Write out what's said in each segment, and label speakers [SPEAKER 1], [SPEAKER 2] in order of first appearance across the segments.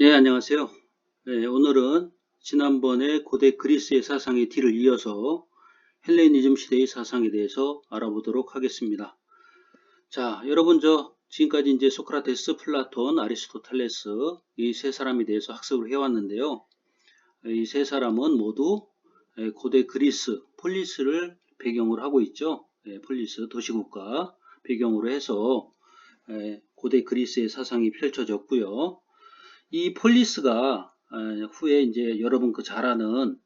[SPEAKER 1] 네, 안녕하세요. 네, 오늘은 지난번에 고대 그리스의 사상의 뒤를 이어서 헬레니즘 시대의 사상에 대해서 알아보도록 하겠습니다. 자, 여러분 지금까지 이제 소크라테스, 플라톤, 아리스토텔레스 이 세 사람에 대해서 학습을 해왔는데요. 이 세 사람은 모두 고대 그리스, 폴리스를 배경으로 하고 있죠. 폴리스, 도시국가 배경으로 해서 고대 그리스의 사상이 펼쳐졌고요. 이 폴리스가 후에 이제 여러분 잘 아는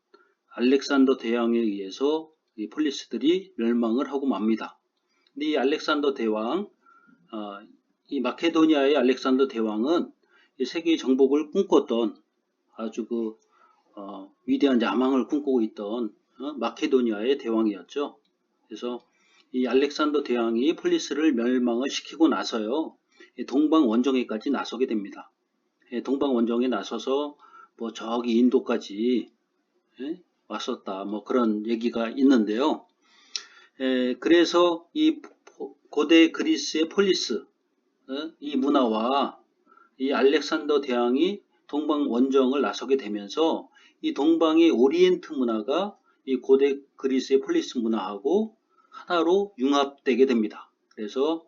[SPEAKER 1] 알렉산더 대왕에 의해서 이 폴리스들이 멸망을 하고 맙니다. 근데 이 알렉산더 대왕, 이 마케도니아의 알렉산더 대왕은 이 세계의 정복을 꿈꿨던 아주 위대한 야망을 꿈꾸고 있던 마케도니아의 대왕이었죠. 그래서 이 알렉산더 대왕이 폴리스를 멸망을 시키고 나서요, 동방 원정에까지 나서게 됩니다. 동방 원정에 나서서 뭐 저기 인도까지 왔었다, 뭐 그런 얘기가 있는데요. 그래서 이 고대 그리스의 폴리스, 이 문화와 이 알렉산더 대왕이 동방 원정을 나서게 되면서 이 동방의 오리엔트 문화가 이 고대 그리스의 폴리스 문화하고 하나로 융합되게 됩니다. 그래서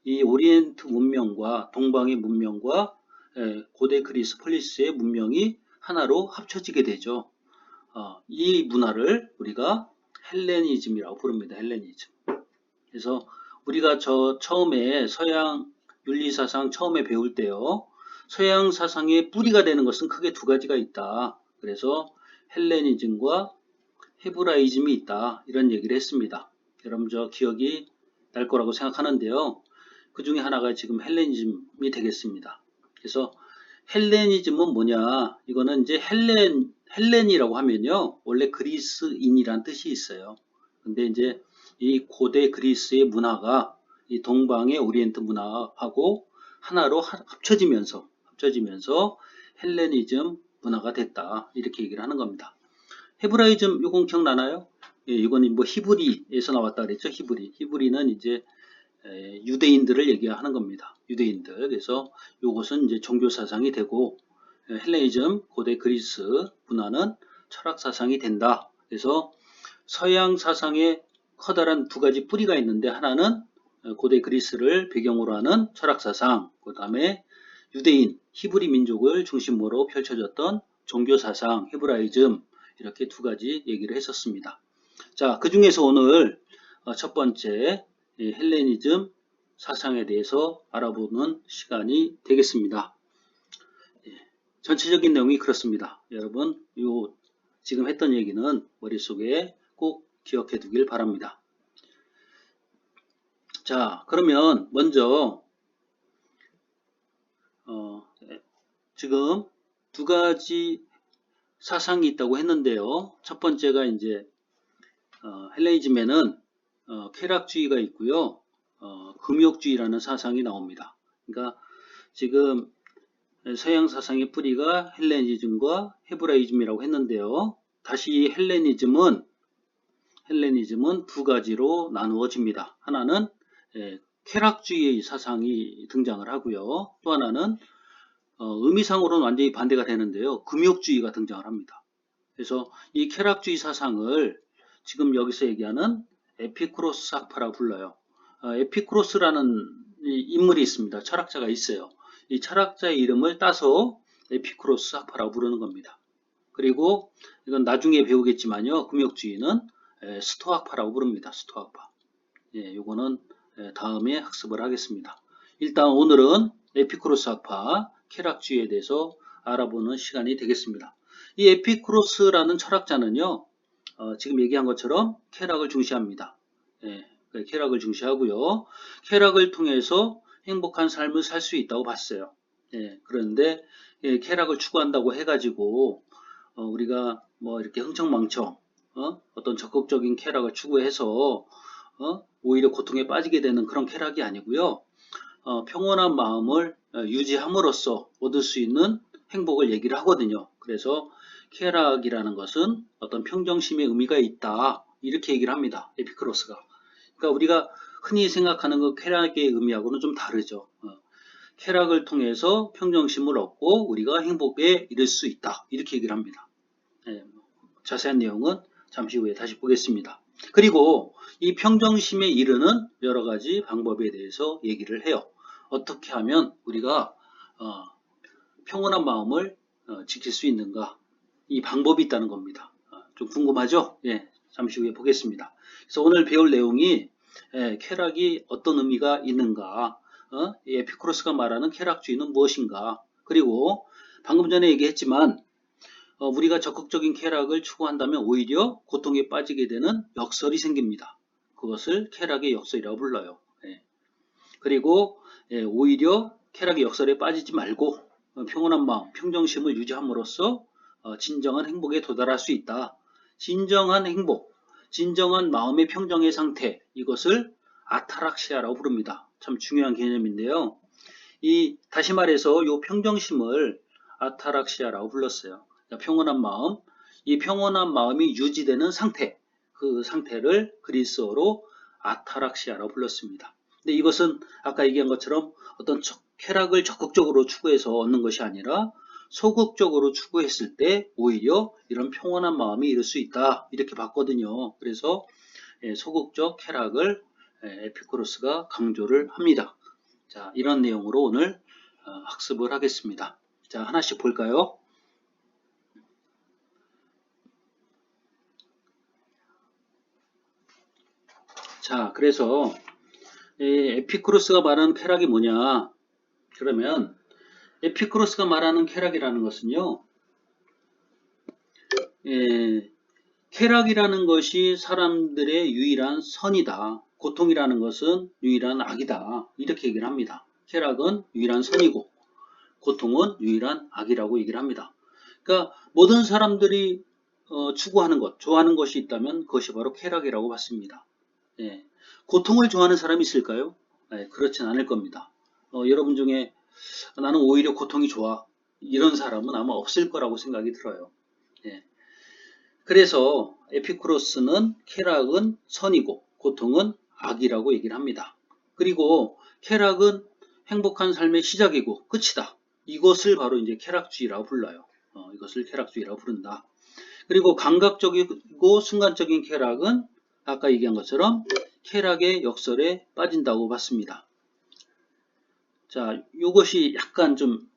[SPEAKER 1] 이 오리엔트 문명과 동방의 문명과 고대 그리스 폴리스의 문명이 하나로 합쳐지게 되죠. 이 문화를 우리가 헬레니즘이라고 부릅니다. 헬레니즘. 그래서 우리가 처음에 서양 윤리사상 처음에 배울 때요. 서양 사상의 뿌리가 되는 것은 크게 두 가지가 있다. 그래서 헬레니즘과 헤브라이즘이 있다. 이런 얘기를 했습니다. 여러분 기억이 날 거라고 생각하는데요. 그 중에 하나가 지금 헬레니즘이 되겠습니다. 그래서 헬레니즘은 뭐냐? 이거는 이제 헬렌이라고 하면요. 원래 그리스인이란 뜻이 있어요. 근데 이제 이 고대 그리스의 문화가 이 동방의 오리엔트 문화하고 하나로 합쳐지면서 헬레니즘 문화가 됐다. 이렇게 얘기를 하는 겁니다. 헤브라이즘 요건 기억나나요? 예, 이거는 뭐 히브리에서 나왔다 그랬죠. 히브리는 이제 유대인들을 얘기하는 겁니다. 유대인들. 그래서 이것은 이제 종교 사상이 되고 헬레니즘 고대 그리스 문화는 철학 사상이 된다. 그래서 서양 사상에 커다란 두 가지 뿌리가 있는데 하나는 고대 그리스를 배경으로 하는 철학 사상, 그 다음에 유대인, 히브리 민족을 중심으로 펼쳐졌던 종교 사상, 헤브라이즘 이렇게 두 가지 얘기를 했었습니다. 자, 그 중에서 오늘 첫 번째 헬레니즘 사상에 대해서 알아보는 시간이 되겠습니다. 전체적인 내용이 그렇습니다. 여러분, 지금 했던 얘기는 머릿속에 꼭 기억해 두길 바랍니다. 자, 그러면 먼저 지금 두 가지 사상이 있다고 했는데요. 첫 번째가 이제 헬레니즘에는 쾌락주의가 있고요. 금욕주의라는 사상이 나옵니다. 그러니까 지금 서양 사상의 뿌리가 헬레니즘과 헤브라이즘이라고 했는데요. 다시 헬레니즘은 두 가지로 나누어집니다. 하나는 쾌락주의의 사상이 등장을 하고요. 또 하나는 의미상으로는 완전히 반대가 되는데요. 금욕주의가 등장을 합니다. 그래서 이 쾌락주의 사상을 지금 여기서 얘기하는 에피쿠로스 학파라고 불러요. 에피쿠로스라는 인물이 있습니다. 철학자가 있어요. 이 철학자의 이름을 따서 에피쿠로스 학파라고 부르는 겁니다. 그리고 이건 나중에 배우겠지만요. 금욕주의는 스토학파라고 부릅니다. 스토학파. 예, 요거는 다음에 학습을 하겠습니다. 일단 오늘은 에피쿠로스 학파, 쾌락주의에 대해서 알아보는 시간이 되겠습니다. 이 에피쿠로스라는 철학자는요, 지금 얘기한 것처럼 쾌락을 중시합니다. 예, 쾌락을 중시하고요. 쾌락을 통해서 행복한 삶을 살 수 있다고 봤어요. 예, 그런데 쾌락을 추구한다고 해가지고 우리가 뭐 이렇게 흥청망청 어떤 적극적인 쾌락을 추구해서 오히려 고통에 빠지게 되는 그런 쾌락이 아니고요. 평온한 마음을 유지함으로써 얻을 수 있는 행복을 얘기를 하거든요. 그래서 쾌락이라는 것은 어떤 평정심의 의미가 있다. 이렇게 얘기를 합니다. 에피크로스가. 그러니까 우리가 흔히 생각하는 그 쾌락의 의미하고는 좀 다르죠. 쾌락을 통해서 평정심을 얻고 우리가 행복에 이를 수 있다. 이렇게 얘기를 합니다. 예, 자세한 내용은 잠시 후에 다시 보겠습니다. 그리고 이 평정심에 이르는 여러 가지 방법에 대해서 얘기를 해요. 어떻게 하면 우리가 평온한 마음을 지킬 수 있는가? 이 방법이 있다는 겁니다. 좀 궁금하죠? 예, 잠시 후에 보겠습니다. 그래서 오늘 배울 내용이 쾌락이 어떤 의미가 있는가? 이 에피쿠로스가 말하는 쾌락주의는 무엇인가? 그리고 방금 전에 얘기했지만 우리가 적극적인 쾌락을 추구한다면 오히려 고통에 빠지게 되는 역설이 생깁니다. 그것을 쾌락의 역설이라고 불러요. 예. 그리고 오히려 쾌락의 역설에 빠지지 말고 평온한 마음, 평정심을 유지함으로써 진정한 행복에 도달할 수 있다. 진정한 행복, 진정한 마음의 평정의 상태, 이것을 아타락시아라고 부릅니다. 참 중요한 개념인데요. 다시 말해서 이 평정심을 아타락시아라고 불렀어요. 평온한 마음, 이 평온한 마음이 유지되는 상태, 그 상태를 그리스어로 아타락시아라고 불렀습니다. 근데 이것은 아까 얘기한 것처럼 어떤 쾌락을 적극적으로 추구해서 얻는 것이 아니라 소극적으로 추구했을 때 오히려 이런 평온한 마음이 이룰 수 있다. 이렇게 봤거든요. 그래서 소극적 쾌락을 에피쿠로스가 강조를 합니다. 자, 이런 내용으로 오늘 학습을 하겠습니다. 자, 하나씩 볼까요? 자, 그래서 에피쿠로스가 말하는 쾌락이 뭐냐? 그러면 에피쿠로스가 말하는 쾌락이라는 것은요, 쾌락이라는 것이 사람들의 유일한 선이다. 고통이라는 것은 유일한 악이다. 이렇게 얘기를 합니다. 쾌락은 유일한 선이고 고통은 유일한 악이라고 얘기를 합니다. 그러니까 모든 사람들이 추구하는 것, 좋아하는 것이 있다면 그것이 바로 쾌락이라고 봤습니다. 예. 고통을 좋아하는 사람이 있을까요? 그렇진 않을 겁니다. 여러분 중에 나는 오히려 고통이 좋아. 이런 사람은 아마 없을 거라고 생각이 들어요. 예. 그래서 에피쿠로스는 쾌락은 선이고 고통은 악이라고 얘기를 합니다. 그리고 쾌락은 행복한 삶의 시작이고 끝이다. 이것을 바로 이제 쾌락주의라고 불러요. 이것을 쾌락주의라고 부른다. 그리고 감각적이고 순간적인 쾌락은 아까 얘기한 것처럼 쾌락의 역설에 빠진다고 봤습니다. 자, 이것이 약간 좀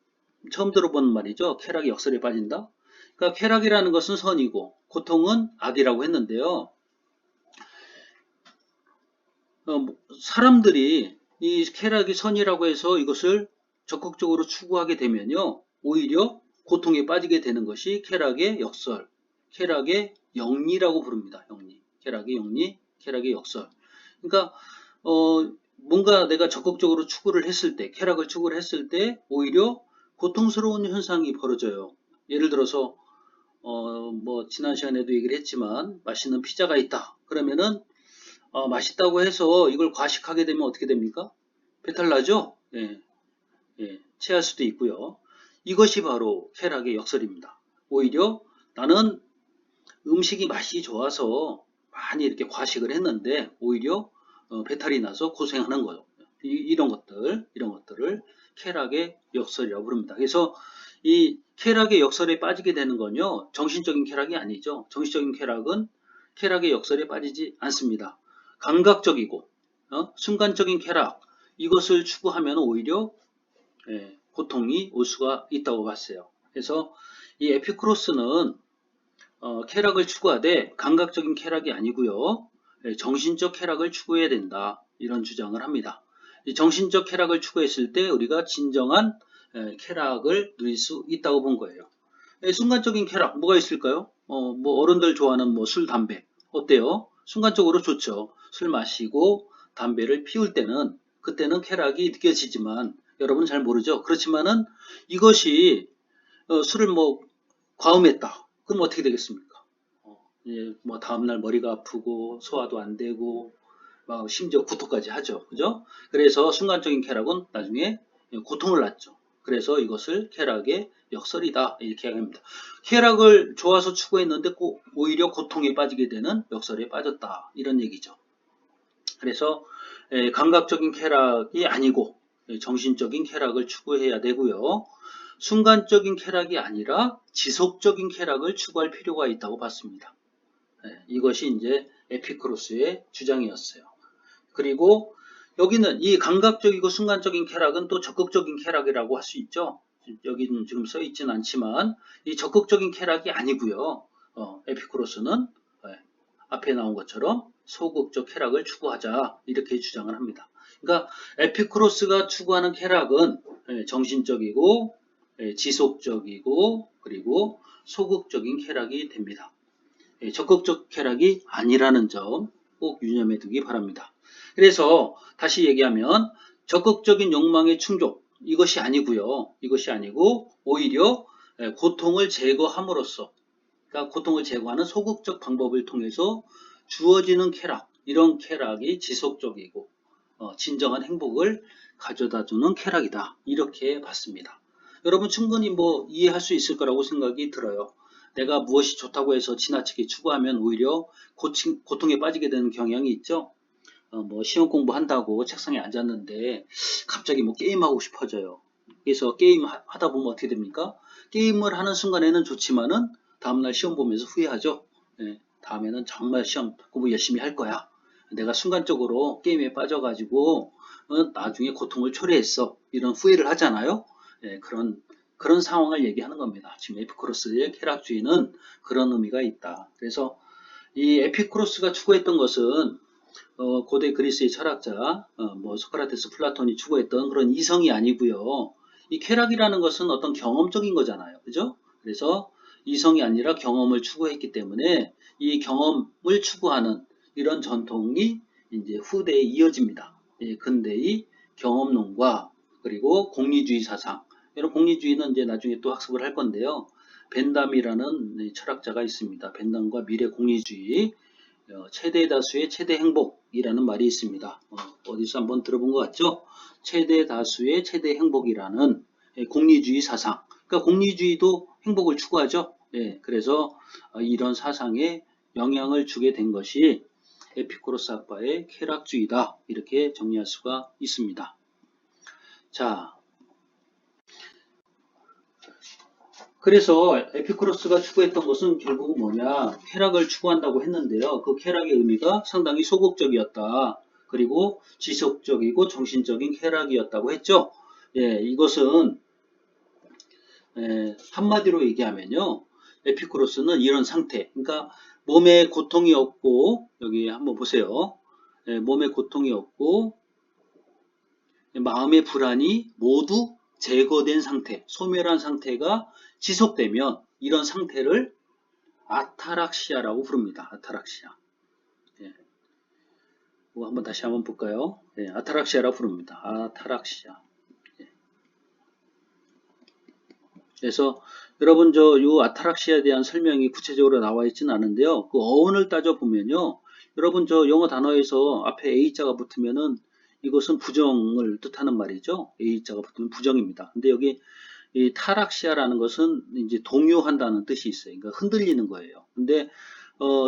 [SPEAKER 1] 처음 들어보는 말이죠. 쾌락의 역설에 빠진다. 그러니까 쾌락이라는 것은 선이고 고통은 악이라고 했는데요. 사람들이 이 쾌락이 선이라고 해서 이것을 적극적으로 추구하게 되면요. 오히려 고통에 빠지게 되는 것이 쾌락의 역설, 쾌락의 영리라고 부릅니다. 영리. 쾌락의 영리, 쾌락의 역설. 그러니까 뭔가 내가 적극적으로 추구를 했을 때, 쾌락을 추구를 했을 때 오히려 고통스러운 현상이 벌어져요. 예를 들어서 뭐 지난 시간에도 얘기를 했지만 맛있는 피자가 있다. 그러면은 맛있다고 해서 이걸 과식하게 되면 어떻게 됩니까? 배탈 나죠? 예, 체할 수도 있고요. 이것이 바로 쾌락의 역설입니다. 오히려 나는 음식이 맛이 좋아서 많이 이렇게 과식을 했는데 오히려 배탈이 나서 고생하는 거죠. 이런 것들을 쾌락의 역설이라고 부릅니다. 그래서 이 쾌락의 역설에 빠지게 되는 건요, 정신적인 쾌락이 아니죠. 정신적인 쾌락은 쾌락의 역설에 빠지지 않습니다. 감각적이고 순간적인 쾌락, 이것을 추구하면 오히려 고통이 올 수가 있다고 봤어요. 그래서 이 에피쿠로스는 쾌락을 추구하되 감각적인 쾌락이 아니고요, 정신적 쾌락을 추구해야 된다, 이런 주장을 합니다. 이 정신적 쾌락을 추구했을 때 우리가 진정한 쾌락을 누릴 수 있다고 본 거예요. 순간적인 쾌락 뭐가 있을까요? 뭐 어른들 좋아하는 뭐 술, 담배 어때요? 순간적으로 좋죠. 술 마시고 담배를 피울 때는 그때는 쾌락이 느껴지지만 여러분은 잘 모르죠. 그렇지만은 이것이 술을 뭐 과음했다. 그럼 어떻게 되겠습니까? 뭐 다음날 머리가 아프고 소화도 안 되고 막 심지어 구토까지 하죠. 그죠? 그래서 순간적인 쾌락은 나중에 고통을 낳죠. 그래서 이것을 쾌락의 역설이다, 이렇게 이야기합니다. 쾌락을 좋아서 추구했는데 오히려 고통에 빠지게 되는 역설에 빠졌다, 이런 얘기죠. 그래서 감각적인 쾌락이 아니고 정신적인 쾌락을 추구해야 되고요. 순간적인 쾌락이 아니라 지속적인 쾌락을 추구할 필요가 있다고 봤습니다. 이것이 이제 에피쿠로스의 주장이었어요. 그리고 여기는 이 감각적이고 순간적인 쾌락은 또 적극적인 쾌락이라고 할 수 있죠. 여기는 지금 써 있지는 않지만 이 적극적인 쾌락이 아니고요. 에피쿠로스는 앞에 나온 것처럼 소극적 쾌락을 추구하자 이렇게 주장을 합니다. 그러니까 에피쿠로스가 추구하는 쾌락은 정신적이고 지속적이고 그리고 소극적인 쾌락이 됩니다. 적극적 쾌락이 아니라는 점 꼭 유념해 두기 바랍니다. 그래서 다시 얘기하면 적극적인 욕망의 충족 이것이 아니고요. 이것이 아니고 오히려 고통을 제거함으로써 그러니까 고통을 제거하는 소극적 방법을 통해서 주어지는 쾌락 이런 쾌락이 지속적이고 진정한 행복을 가져다주는 쾌락이다. 이렇게 봤습니다. 여러분 충분히 이해할 수 있을 거라고 생각이 들어요. 내가 무엇이 좋다고 해서 지나치게 추구하면 오히려 고통에 빠지게 되는 경향이 있죠. 시험 공부한다고 책상에 앉았는데 갑자기 게임하고 싶어져요. 그래서 게임 하다 보면 어떻게 됩니까? 게임을 하는 순간에는 좋지만은 다음날 시험 보면서 후회하죠. 다음에는 정말 시험 공부 열심히 할 거야. 내가 순간적으로 게임에 빠져가지고 나중에 고통을 초래했어. 이런 후회를 하잖아요. 그런 상황을 얘기하는 겁니다. 지금 에피쿠로스의 쾌락주의는 그런 의미가 있다. 그래서 이 에피쿠로스가 추구했던 것은 고대 그리스의 철학자 소크라테스, 플라톤이 추구했던 그런 이성이 아니고요. 이 쾌락이라는 것은 어떤 경험적인 거잖아요. 그죠? 그래서 이성이 아니라 경험을 추구했기 때문에 이 경험을 추구하는 이런 전통이 이제 후대에 이어집니다. 근대의 경험론과 그리고 공리주의 사상. 이런 공리주의는 이제 나중에 또 학습을 할 건데요. 벤담이라는 철학자가 있습니다. 벤담과 미래 공리주의, 최대 다수의 최대 행복이라는 말이 있습니다. 어디서 한번 들어본 것 같죠? 최대 다수의 최대 행복이라는 공리주의 사상. 그러니까 공리주의도 행복을 추구하죠. 그래서 이런 사상에 영향을 주게 된 것이 에피쿠로스 학파의 쾌락주의다. 이렇게 정리할 수가 있습니다. 자, 그래서 에피쿠로스가 추구했던 것은 결국 뭐냐? 쾌락을 추구한다고 했는데요. 그 쾌락의 의미가 상당히 소극적이었다. 그리고 지속적이고 정신적인 쾌락이었다고 했죠. 이것은 한마디로 얘기하면요. 에피쿠로스는 이런 상태, 그러니까 몸에 고통이 없고 여기 한번 보세요. 몸에 고통이 없고 마음의 불안이 모두 제거된 상태, 소멸한 상태가 지속되면 이런 상태를 아타락시아라고 부릅니다. 아타락시아. 한번 다시 한번 볼까요? 아타락시아라고 부릅니다. 아타락시아. 그래서 여러분 요 아타락시아에 대한 설명이 구체적으로 나와 있지는 않은데요. 그 어원을 따져 보면요. 여러분 영어 단어에서 앞에 A자가 붙으면은 이것은 부정을 뜻하는 말이죠. A자가 붙으면 부정입니다. 근데 여기 이 타락시아라는 것은 이제 동요한다는 뜻이 있어요. 그러니까 흔들리는 거예요. 근데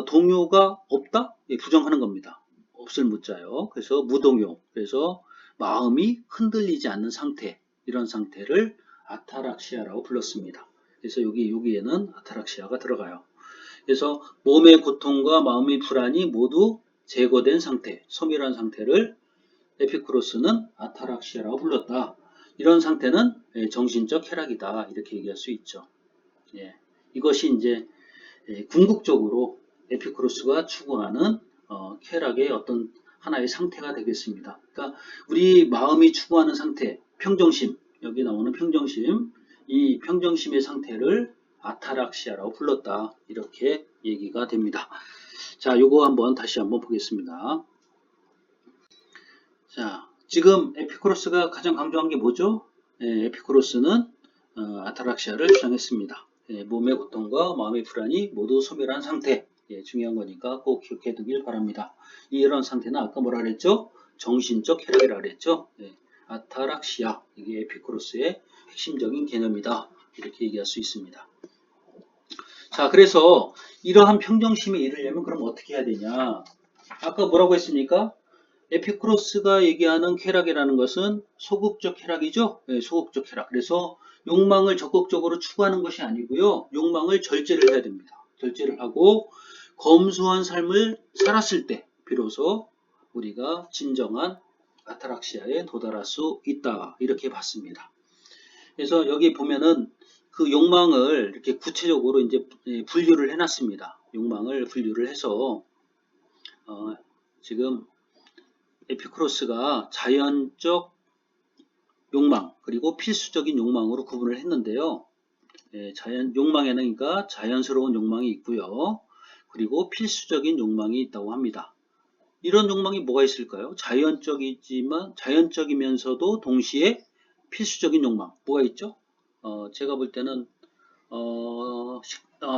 [SPEAKER 1] 동요가 없다? 부정하는 겁니다. 없을 무자요. 그래서 무동요. 그래서 마음이 흔들리지 않는 상태, 이런 상태를 아타락시아라고 불렀습니다. 그래서 여기에는 아타락시아가 들어가요. 그래서 몸의 고통과 마음의 불안이 모두 제거된 상태, 소멸한 상태를 에피쿠로스는 아타락시아라고 불렀다. 이런 상태는 정신적 쾌락이다. 이렇게 얘기할 수 있죠. 이것이 이제 궁극적으로 에피쿠로스가 추구하는 쾌락의 어떤 하나의 상태가 되겠습니다. 그러니까 우리 마음이 추구하는 상태, 평정심, 여기 나오는 평정심, 이 평정심의 상태를 아타락시아라고 불렀다. 이렇게 얘기가 됩니다. 자, 요거 다시 한번 보겠습니다. 자, 지금 에피쿠로스가 가장 강조한 게 뭐죠? 에피쿠로스는 아타락시아를 주장했습니다. 몸의 고통과 마음의 불안이 모두 소멸한 상태. 중요한 거니까 꼭 기억해 두길 바랍니다. 이런 상태는 아까 뭐라 그랬죠? 정신적 쾌락이라 그랬죠? 아타락시아. 이게 에피쿠로스의 핵심적인 개념이다. 이렇게 얘기할 수 있습니다. 자, 그래서 이러한 평정심에 이르려면 그럼 어떻게 해야 되냐? 아까 뭐라고 했습니까? 에피쿠로스가 얘기하는 쾌락이라는 것은 소극적 쾌락이죠. 네, 소극적 쾌락. 그래서 욕망을 적극적으로 추구하는 것이 아니고요. 욕망을 절제를 해야 됩니다. 절제를 하고 검소한 삶을 살았을 때 비로소 우리가 진정한 아타락시아에 도달할 수 있다. 이렇게 봤습니다. 그래서 여기 보면은 그 욕망을 이렇게 구체적으로 이제 분류를 해놨습니다. 욕망을 분류를 해서 지금 에피쿠로스가 자연적 욕망 그리고 필수적인 욕망으로 구분을 했는데요. 욕망에는 그러니까 자연스러운 욕망이 있고요. 그리고 필수적인 욕망이 있다고 합니다. 이런 욕망이 뭐가 있을까요? 자연적이면서도 동시에 필수적인 욕망 뭐가 있죠? 제가 볼 때는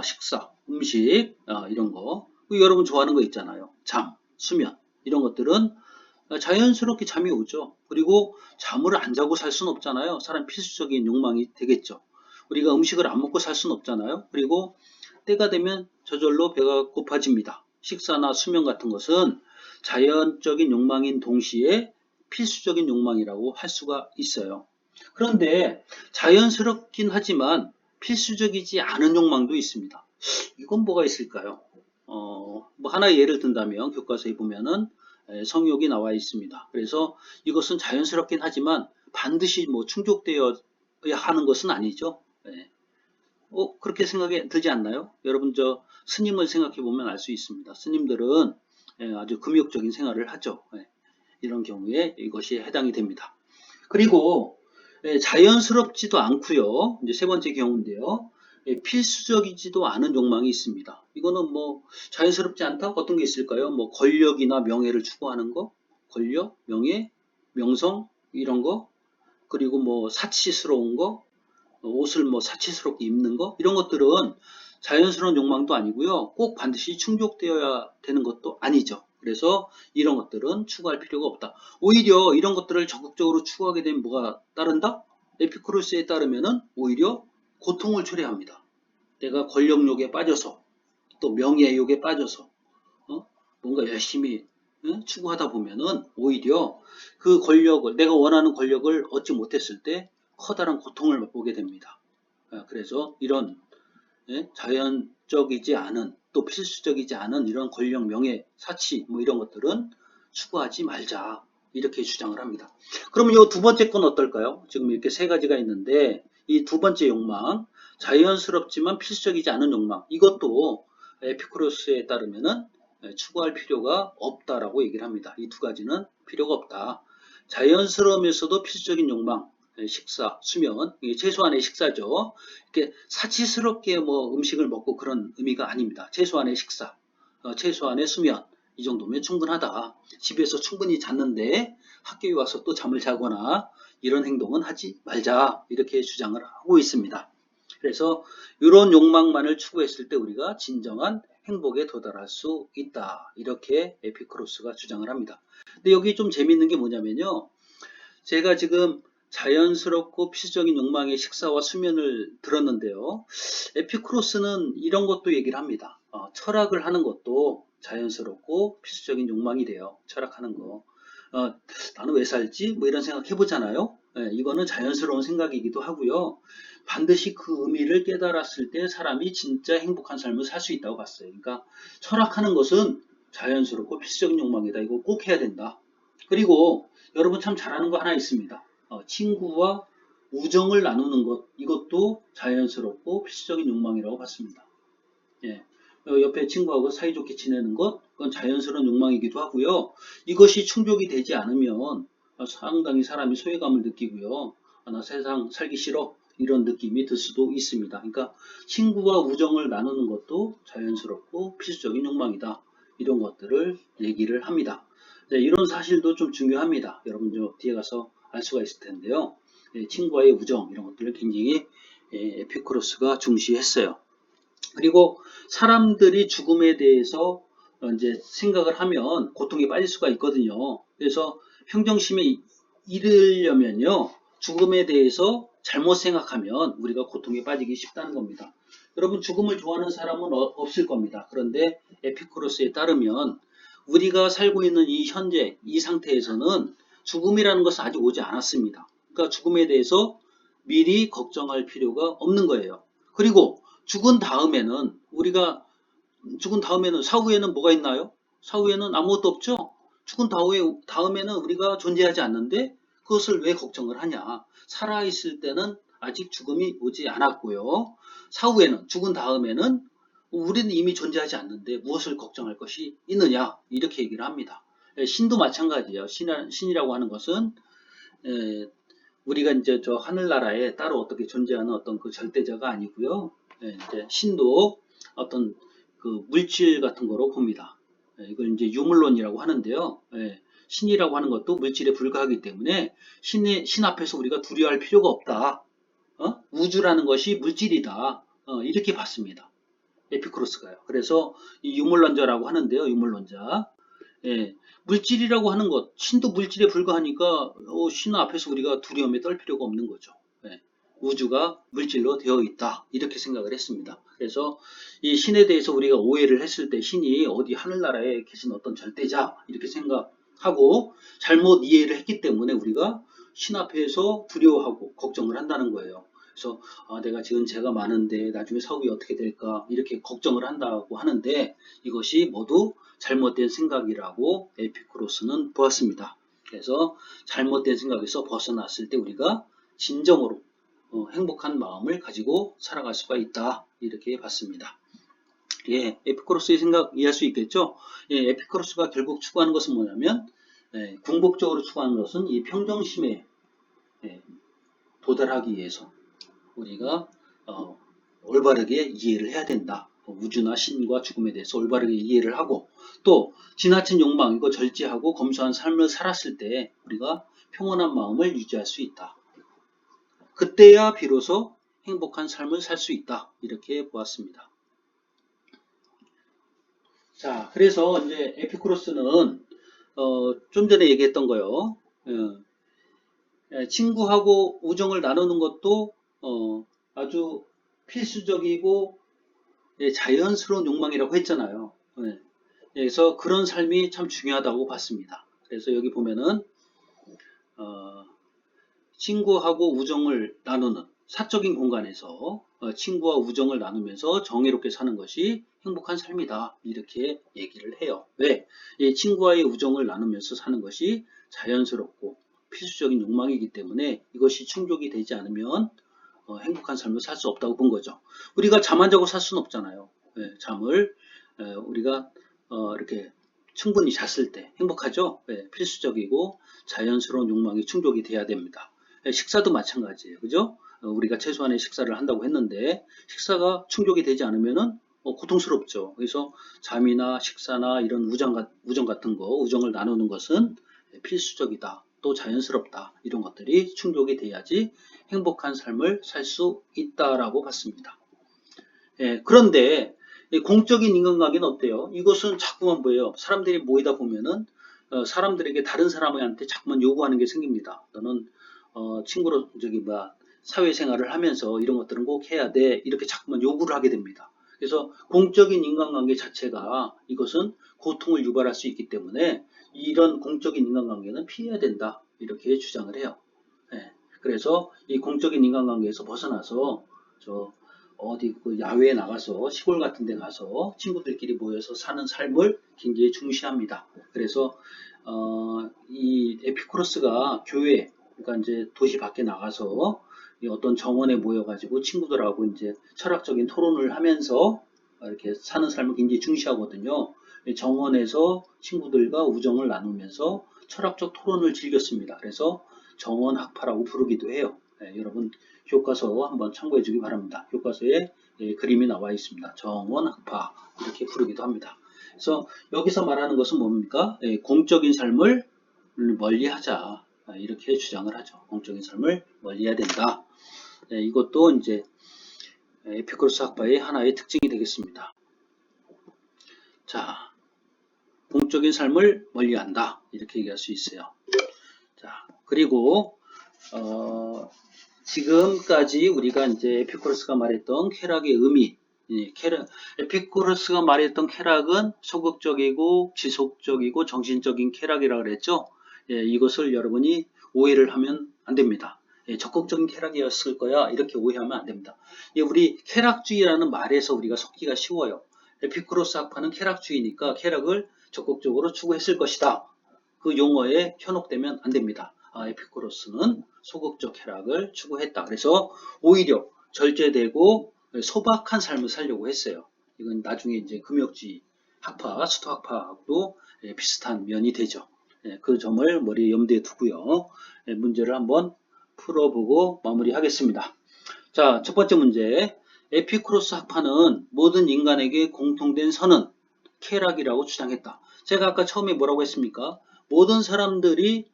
[SPEAKER 1] 식사, 음식 이런 거 여러분 좋아하는 거 있잖아요. 잠, 수면 이런 것들은 자연스럽게 잠이 오죠. 그리고 잠을 안 자고 살 수는 없잖아요. 사람 필수적인 욕망이 되겠죠. 우리가 음식을 안 먹고 살 수는 없잖아요. 그리고 때가 되면 저절로 배가 고파집니다. 식사나 수면 같은 것은 자연적인 욕망인 동시에 필수적인 욕망이라고 할 수가 있어요. 그런데 자연스럽긴 하지만 필수적이지 않은 욕망도 있습니다. 이건 뭐가 있을까요? 뭐 하나의 예를 든다면 교과서에 보면은 성욕이 나와 있습니다. 그래서 이것은 자연스럽긴 하지만 반드시 뭐 충족되어야 하는 것은 아니죠. 그렇게 생각이 들지 않나요? 여러분 스님을 생각해 보면 알 수 있습니다. 스님들은 아주 금욕적인 생활을 하죠. 이런 경우에 이것이 해당이 됩니다. 그리고 자연스럽지도 않고요. 이제 세 번째 경우인데요. 필수적이지도 않은 욕망이 있습니다. 이거는 뭐 자연스럽지 않다? 어떤 게 있을까요? 뭐 권력이나 명예를 추구하는 거, 권력, 명예, 명성 이런 거, 그리고 뭐 사치스러운 거, 옷을 뭐 사치스럽게 입는 거 이런 것들은 자연스러운 욕망도 아니고요. 꼭 반드시 충족되어야 되는 것도 아니죠. 그래서 이런 것들은 추구할 필요가 없다. 오히려 이런 것들을 적극적으로 추구하게 되면 뭐가 따른다? 에피쿠로스에 따르면은 오히려 고통을 초래합니다. 내가 권력욕에 빠져서 또 명예욕에 빠져서 뭔가 열심히 추구하다 보면은 오히려 그 권력을 내가 원하는 권력을 얻지 못했을 때 커다란 고통을 맛보게 됩니다. 그래서 이런 자연적이지 않은 또 필수적이지 않은 이런 권력, 명예, 사치 뭐 이런 것들은 추구하지 말자 이렇게 주장을 합니다. 그럼 이 두 번째 건 어떨까요? 지금 이렇게 세 가지가 있는데 이 두 번째 욕망, 자연스럽지만 필수적이지 않은 욕망 이것도 에피쿠로스에 따르면은 추구할 필요가 없다라고 얘기를 합니다. 이 두 가지는 필요가 없다. 자연스러우면서도 필수적인 욕망, 식사, 수면, 이게 최소한의 식사죠. 이렇게 사치스럽게 뭐 음식을 먹고 그런 의미가 아닙니다. 최소한의 식사, 최소한의 수면, 이 정도면 충분하다. 집에서 충분히 잤는데 학교에 와서 또 잠을 자거나 이런 행동은 하지 말자. 이렇게 주장을 하고 있습니다. 그래서 이런 욕망만을 추구했을 때 우리가 진정한 행복에 도달할 수 있다. 이렇게 에피쿠로스가 주장을 합니다. 근데 여기 좀 재밌는 게 뭐냐면요. 제가 지금 자연스럽고 필수적인 욕망의 식사와 수면을 들었는데요. 에피쿠로스는 이런 것도 얘기를 합니다. 철학을 하는 것도 자연스럽고 필수적인 욕망이 돼요. 철학하는 거. 나는 왜 살지? 뭐 이런 생각 해보잖아요. 이거는 자연스러운 생각이기도 하고요. 반드시 그 의미를 깨달았을 때 사람이 진짜 행복한 삶을 살 수 있다고 봤어요. 그러니까 철학하는 것은 자연스럽고 필수적인 욕망이다. 이거 꼭 해야 된다. 그리고 여러분 참 잘하는 거 하나 있습니다. 친구와 우정을 나누는 것 이것도 자연스럽고 필수적인 욕망이라고 봤습니다. 옆에 친구하고 사이좋게 지내는 것 그건 자연스러운 욕망이기도 하고요. 이것이 충족이 되지 않으면 상당히 사람이 소외감을 느끼고요. 나 세상 살기 싫어 이런 느낌이 들 수도 있습니다. 그러니까 친구와 우정을 나누는 것도 자연스럽고 필수적인 욕망이다. 이런 것들을 얘기를 합니다. 이런 사실도 좀 중요합니다. 여러분 뒤에 가서 알 수가 있을 텐데요. 친구와의 우정 이런 것들을 굉장히 에피쿠로스가 중시했어요. 그리고 사람들이 죽음에 대해서 이제 생각을 하면 고통에 빠질 수가 있거든요. 그래서 평정심에 이르려면요. 죽음에 대해서 잘못 생각하면 우리가 고통에 빠지기 쉽다는 겁니다. 여러분 죽음을 좋아하는 사람은 없을 겁니다. 그런데 에피쿠로스에 따르면 우리가 살고 있는 이 현재 이 상태에서는 죽음이라는 것은 아직 오지 않았습니다. 그러니까 죽음에 대해서 미리 걱정할 필요가 없는 거예요. 그리고 죽은 다음에는 사후에는 뭐가 있나요? 사후에는 아무것도 없죠? 죽은 다음에는 우리가 존재하지 않는데 그것을 왜 걱정을 하냐? 살아있을 때는 아직 죽음이 오지 않았고요. 사후에는, 죽은 다음에는 우리는 이미 존재하지 않는데 무엇을 걱정할 것이 있느냐? 이렇게 얘기를 합니다. 신도 마찬가지예요. 신이라고 하는 것은 우리가 이제 저 하늘나라에 따로 어떻게 존재하는 어떤 그 절대자가 아니고요. 이제 신도 어떤 그 물질 같은 거로 봅니다. 이걸 이제 유물론이라고 하는데요. 신이라고 하는 것도 물질에 불과하기 때문에 신 앞에서 우리가 두려워할 필요가 없다. 우주라는 것이 물질이다. 이렇게 봤습니다. 에피쿠로스가요. 그래서 이 유물론자라고 하는데요. 유물론자. 물질이라고 하는 것, 신도 물질에 불과하니까 신 앞에서 우리가 두려움에 떨 필요가 없는 거죠. 우주가 물질로 되어 있다. 이렇게 생각을 했습니다. 그래서 이 신에 대해서 우리가 오해를 했을 때 신이 어디 하늘나라에 계신 어떤 절대자 이렇게 생각하고 잘못 이해를 했기 때문에 우리가 신 앞에서 두려워하고 걱정을 한다는 거예요. 그래서 내가 지금 죄가 많은데 나중에 사후에 어떻게 될까 이렇게 걱정을 한다고 하는데 이것이 모두 잘못된 생각이라고 에피쿠로스는 보았습니다. 그래서 잘못된 생각에서 벗어났을 때 우리가 진정으로 행복한 마음을 가지고 살아갈 수가 있다. 이렇게 봤습니다. 에피쿠로스의 생각 이해할 수 있겠죠? 에피쿠로스가 결국 추구하는 것은 뭐냐면 궁극적으로 추구하는 것은 이 평정심에 도달하기 위해서 우리가 올바르게 이해를 해야 된다. 우주나 신과 죽음에 대해서 올바르게 이해를 하고 또 지나친 욕망 이거 절제하고 검소한 삶을 살았을 때 우리가 평온한 마음을 유지할 수 있다. 그때야 비로소 행복한 삶을 살 수 있다. 이렇게 보았습니다. 자, 그래서 이제 에피쿠로스는 좀 전에 얘기했던 거요. 친구하고 우정을 나누는 것도 아주 필수적이고 자연스러운 욕망이라고 했잖아요. 그래서 그런 삶이 참 중요하다고 봤습니다. 그래서 여기 보면은 친구하고 우정을 나누는 사적인 공간에서 친구와 우정을 나누면서 정의롭게 사는 것이 행복한 삶이다. 이렇게 얘기를 해요. 왜? 친구와의 우정을 나누면서 사는 것이 자연스럽고 필수적인 욕망이기 때문에 이것이 충족이 되지 않으면 행복한 삶을 살 수 없다고 본 거죠. 우리가 잠 안 자고 살 수는 없잖아요. 잠을 우리가 이렇게 충분히 잤을 때 행복하죠. 필수적이고 자연스러운 욕망이 충족이 돼야 됩니다. 식사도 마찬가지예요. 그죠? 우리가 최소한의 식사를 한다고 했는데 식사가 충족이 되지 않으면은 고통스럽죠. 그래서 잠이나 식사나 이런 우정 같은 거, 우정을 나누는 것은 필수적이다. 또 자연스럽다. 이런 것들이 충족이 돼야지 행복한 삶을 살 수 있다라고 봤습니다. 그런데 공적인 인간관계는 어때요? 이것은 자꾸만 뭐예요? 사람들이 모이다 보면은 사람들에게 다른 사람한테 자꾸만 요구하는 게 생깁니다. 너는 친구로 사회생활을 하면서 이런 것들은 꼭 해야 돼. 이렇게 자꾸만 요구를 하게 됩니다. 그래서 공적인 인간관계 자체가 이것은 고통을 유발할 수 있기 때문에 이런 공적인 인간관계는 피해야 된다. 이렇게 주장을 해요. 그래서 이 공적인 인간관계에서 벗어나서 어디 그 야외에 나가서 시골 같은 데 가서 친구들끼리 모여서 사는 삶을 굉장히 중시합니다. 그래서 이 에피쿠로스가 교회 그러니까 이제 도시 밖에 나가서 어떤 정원에 모여가지고 친구들하고 이제 철학적인 토론을 하면서 이렇게 사는 삶을 굉장히 중시하거든요. 정원에서 친구들과 우정을 나누면서 철학적 토론을 즐겼습니다. 그래서 정원학파라고 부르기도 해요. 여러분 교과서 한번 참고해 주기 바랍니다. 교과서에 그림이 나와 있습니다. 정원학파 이렇게 부르기도 합니다. 그래서 여기서 말하는 것은 뭡니까? 공적인 삶을 멀리하자 이렇게 주장을 하죠. 공적인 삶을 멀리해야 된다. 이것도 이제 에피쿠로스 학파의 하나의 특징이 되겠습니다. 자, 공적인 삶을 멀리한다 이렇게 얘기할 수 있어요. 자, 그리고 지금까지 우리가 이제 에피쿠로스가 말했던 쾌락의 의미, 에피쿠로스가 말했던 쾌락은 소극적이고 지속적이고 정신적인 쾌락이라고 그랬죠. 이것을 여러분이 오해를 하면 안 됩니다. 적극적인 쾌락이었을 거야 이렇게 오해하면 안 됩니다. 우리 쾌락주의라는 말에서 우리가 속기가 쉬워요. 에피쿠로스 학파는 쾌락주의니까 쾌락을 적극적으로 추구했을 것이다. 그 용어에 현혹되면 안 됩니다. 에피쿠로스는 소극적 쾌락을 추구했다. 그래서 오히려 절제되고 소박한 삶을 살려고 했어요. 이건 나중에 이제 금욕주의 학파, 스토학파하고도 비슷한 면이 되죠. 그 점을 머리에 염두에 두고요. 문제를 한번 풀어보고 마무리하겠습니다. 자, 첫 번째 문제. 에피쿠로스 학파는 모든 인간에게 공통된 선은 쾌락이라고 주장했다. 제가 아까 처음에 뭐라고 했습니까? 모든 사람들이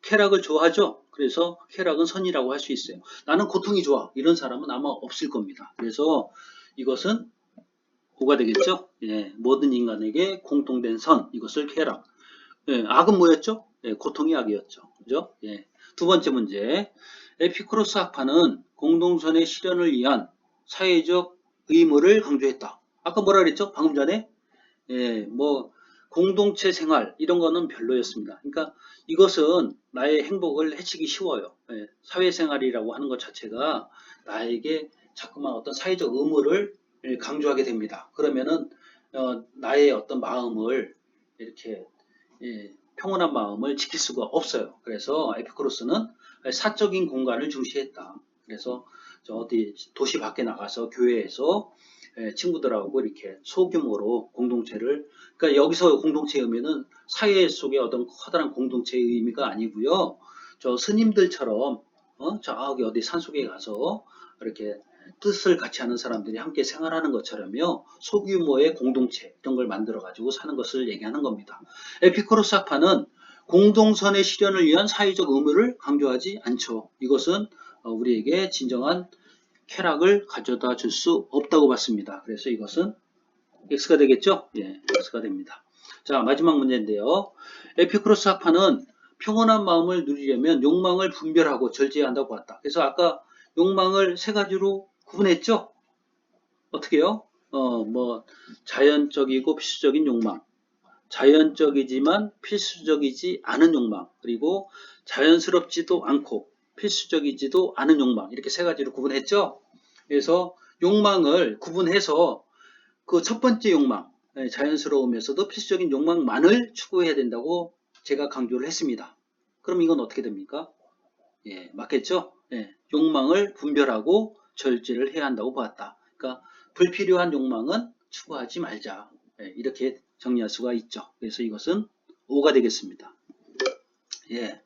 [SPEAKER 1] 쾌락을 좋아하죠. 그래서 쾌락은 선이라고 할 수 있어요. 나는 고통이 좋아. 이런 사람은 아마 없을 겁니다. 그래서 이것은 O가 되겠죠. 모든 인간에게 공통된 선, 이것을 쾌락. 악은 뭐였죠? 고통이 악이었죠. 그죠? 두 번째 문제. 에피쿠로스 학파는 공동선의 실현을 위한 사회적 의무를 강조했다. 아까 뭐라 그랬죠? 방금 전에 공동체 생활 이런 거는 별로였습니다. 그러니까 이것은 나의 행복을 해치기 쉬워요. 사회생활이라고 하는 것 자체가 나에게 자꾸만 어떤 사회적 의무를 강조하게 됩니다. 그러면은 나의 어떤 마음을 이렇게 평온한 마음을 지킬 수가 없어요. 그래서 에피쿠로스는 사적인 공간을 중시했다. 그래서 어디 도시 밖에 나가서 교회에서 친구들하고 이렇게 소규모로 공동체를, 그러니까 여기서 공동체의 의미는 사회 속의 어떤 커다란 공동체의 의미가 아니고요. 저 스님들처럼 저기 어디 산속에 가서 이렇게 뜻을 같이 하는 사람들이 함께 생활하는 것처럼요. 소규모의 공동체 이런 걸 만들어 가지고 사는 것을 얘기하는 겁니다. 에피쿠로스 학파는 공동선의 실현을 위한 사회적 의무를 강조하지 않죠. 이것은 우리에게 진정한 쾌락을 가져다 줄 수 없다고 봤습니다. 그래서 이것은 X가 되겠죠? X가 됩니다. 자, 마지막 문제인데요. 에피쿠로스 학파는 평온한 마음을 누리려면 욕망을 분별하고 절제해야 한다고 봤다. 그래서 아까 욕망을 세 가지로 구분했죠? 어떻게요? 자연적이고 필수적인 욕망, 자연적이지만 필수적이지 않은 욕망, 그리고 자연스럽지도 않고 필수적이지도 않은 욕망, 이렇게 세 가지로 구분했죠? 그래서 욕망을 구분해서 그 첫 번째 욕망, 자연스러우면서도 필수적인 욕망만을 추구해야 된다고 제가 강조를 했습니다. 그럼 이건 어떻게 됩니까? 맞겠죠? 욕망을 분별하고 절제를 해야 한다고 보았다. 그러니까 불필요한 욕망은 추구하지 말자. 이렇게 정리할 수가 있죠. 그래서 이것은 O가 되겠습니다.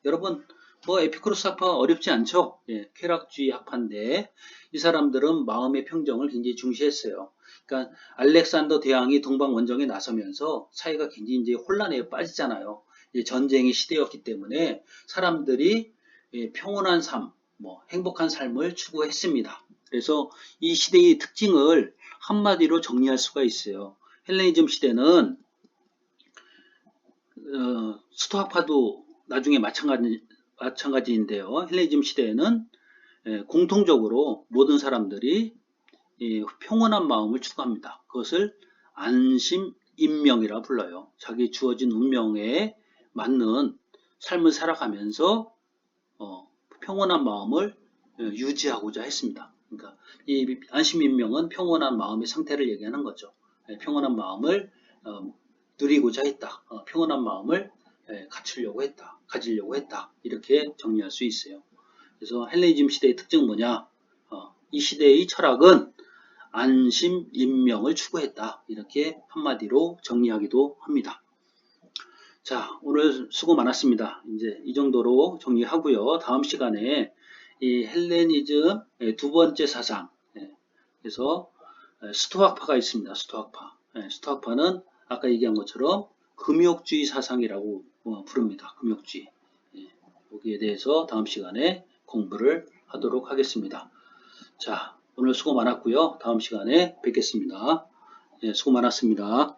[SPEAKER 1] 여러분 에피쿠로스 학파 어렵지 않죠? 쾌락주의 학파인데 이 사람들은 마음의 평정을 굉장히 중시했어요. 그러니까 알렉산더 대왕이 동방 원정에 나서면서 사회가 굉장히 이제 혼란에 빠지잖아요. 전쟁의 시대였기 때문에 사람들이 평온한 삶, 행복한 삶을 추구했습니다. 그래서 이 시대의 특징을 한마디로 정리할 수가 있어요. 헬레니즘 시대는 스토아파도 나중에 마찬가지인데요. 헬레니즘 시대에는 공통적으로 모든 사람들이 평온한 마음을 추구합니다. 그것을 안심인명이라 불러요. 자기 주어진 운명에 맞는 삶을 살아가면서 평온한 마음을 유지하고자 했습니다. 그러니까 이 안심인명은 평온한 마음의 상태를 얘기하는 거죠. 평온한 마음을 누리고자 했다. 평온한 마음을 가지려고 했다. 이렇게 정리할 수 있어요. 그래서 헬레니즘 시대의 특징은 뭐냐? 이 시대의 철학은 안심인명을 추구했다. 이렇게 한마디로 정리하기도 합니다. 자, 오늘 수고 많았습니다. 이제 이 정도로 정리하고요. 다음 시간에 이 헬레니즘 두 번째 사상, 그래서 스토아파가 있습니다. 스토아파. 스토아파는 아까 얘기한 것처럼 금욕주의 사상이라고 부릅니다. 금욕주의. 여기에 대해서 다음 시간에 공부를 하도록 하겠습니다. 자, 오늘 수고 많았고요. 다음 시간에 뵙겠습니다. 수고 많았습니다.